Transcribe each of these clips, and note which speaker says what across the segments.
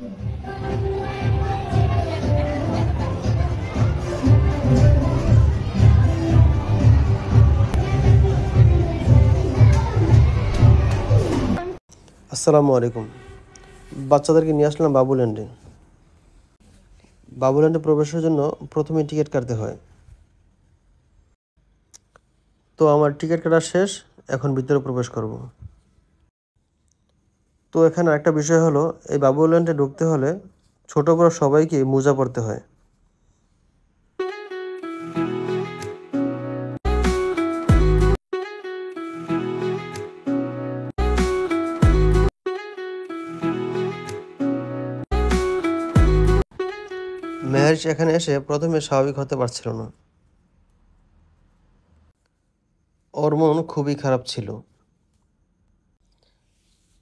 Speaker 1: আসসালামু আলাইকুম। বাচ্চাদেরকে নিয়ে আসলাম বাবুল্যান্ডে। বাবুল্যান্ডে প্রবেশের জন্য প্রথমে টিকিট কাটতে হয়। তো আমার টিকিট কাটা শেষ, এখন ভিতরে প্রবেশ করব। তো এখানে একটা বিষয় হলো, এই বাবুল্যান্ডে ঢুকতে হলে ছোট বড় সবাইকে মোজা পরতে হয়। মেহেরিশ এখানে এসে প্রথমে স্বাভাবিক হতে পারছিল না। ওর মন খুবই খারাপ ছিল।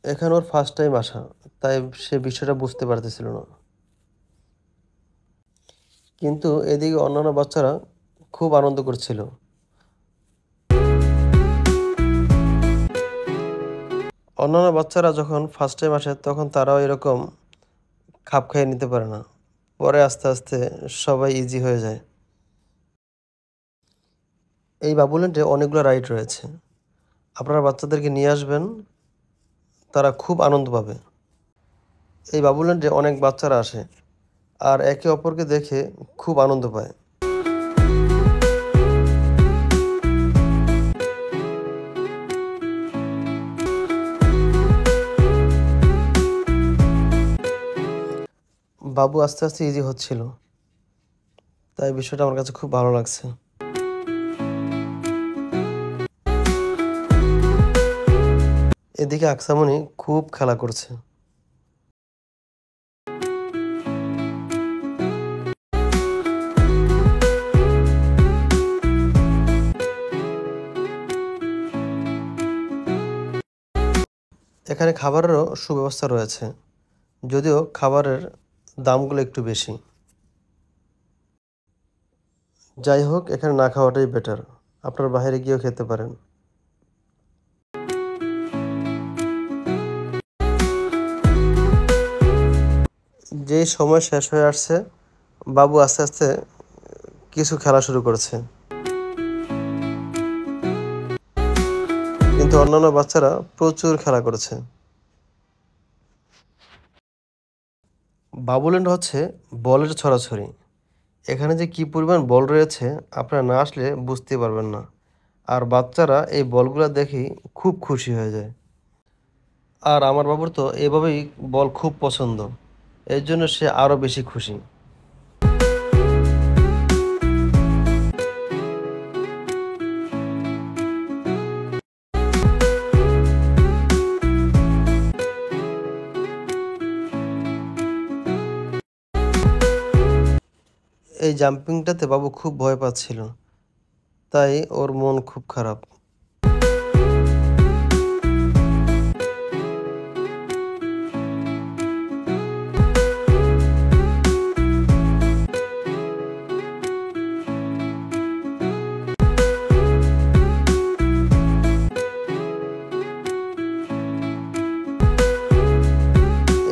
Speaker 1: এখানে ওর ফার্স্ট টাইম আসা, তাই সে বিষয়টা বুঝতে পারতেছিল না। কিন্তু এদিকে অন্যান্য বাচ্চারা খুব আনন্দ করছিল। অন্যান্য বাচ্চারা যখন ফার্স্ট টাইম আসে তখন তারাও এরকম খাপ খাইয়ে নিতে পারে না। পরে আস্তে আস্তে সবাই ইজি হয়ে যায়। এই বাবুল্যান্ডে অনেকগুলো রাইড রয়েছে। আপনারা বাচ্চাদেরকে নিয়ে আসবেন, তারা খুব আনন্দ পাবে। এই বাবুল্যান্ডে অনেক বাচ্চারা আসে আর একে অপরকে দেখে খুব আনন্দ পায়। বাবু আস্তে আস্তে ইজি হচ্ছিল, তাই বিষয়টা আমার কাছে খুব ভালো লাগছে। এদিকে আকসামণি খুব খেলা করছে। এখানে খাবারেরও সুব্যবস্থা রয়েছে, যদিও খাবারের দামগুলো একটু বেশি। যাই হোক, এখানে না খাওয়াটাই বেটার। আপনারা বাইরে গিয়েও খেতে পারেন। যেই সময় শেষ হয়ে আসছে, বাবু আস্তে আস্তে কিছু খেলা শুরু করছে, কিন্তু অন্যান্য বাচ্চারা প্রচুর খেলা করছে। বাবুল্যান্ড হচ্ছে বলের ছড়াছড়ি। এখানে যে কি পরিমাণ বল রয়েছে আপনারা না আসলে বুঝতে পারবেন না। আর বাচ্চারা এই বলগুলা দেখেই খুব খুশি হয়ে যায়। আর আমার বাবুর তো এভাবেই বল খুব পছন্দ, এর জন্য সে আরো বেশি খুশি। এই জাম্পিংটাতে বাবু খুব ভয় পাচ্ছিল, তাই ওর মন খুব খারাপ।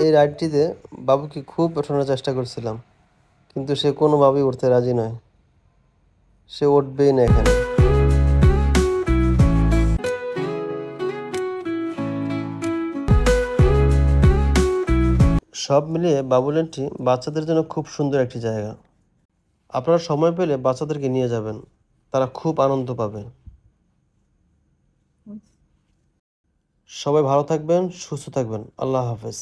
Speaker 1: এই রাইডটিতে বাবুকে খুব ওঠানোর চেষ্টা করছিলাম, কিন্তু সে কোনোভাবেই উঠতে রাজি নয়। সে উঠবেই না এখানে। সব মিলিয়ে বাবুল্যান্ডটি বাচ্চাদের জন্য খুব সুন্দর একটি জায়গা। আপনারা সময় পেলে বাচ্চাদেরকে নিয়ে যাবেন, তারা খুব আনন্দ পাবে। সবাই ভালো থাকবেন, সুস্থ থাকবেন। আল্লাহ হাফেজ।